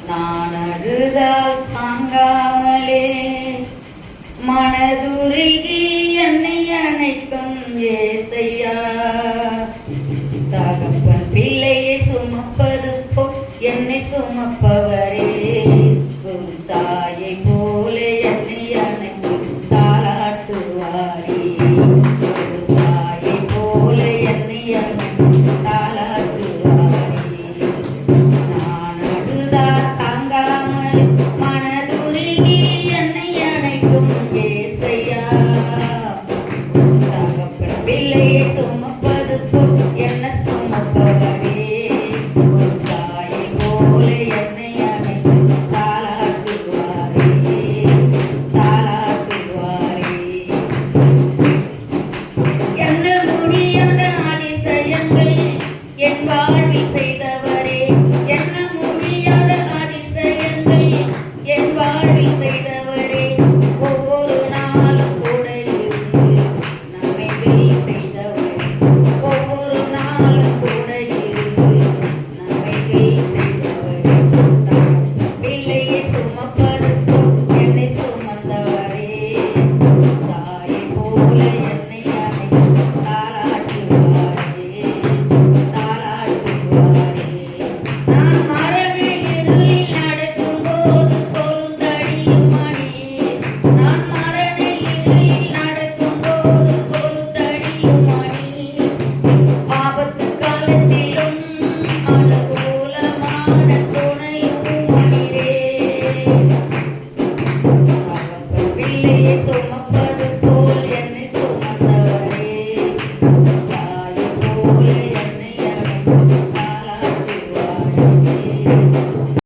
நான் அழுதால் தாங்காமலே மனதுருகி என்னை அணைக்கும் ஏசையா. தகப்பன் பிள்ளையை சுமப்பது போ என்னை சுமப்பவரே, ஒரு தாயை போல என்னை அணைக்கும் தாளாட்டுவாரே, ஒரு தாயை போல என்னை அணைக்கும் தாளாட்டுவாரே. நான் அழுதா தாங்காமல் மனதுருகி என்னை அணைக்கும் ஏசையா. தகப்பன் பிள்ளையை சுமப்பது போல் என்ன சுமப்பவரே, ஒரு தாயை போல என்ன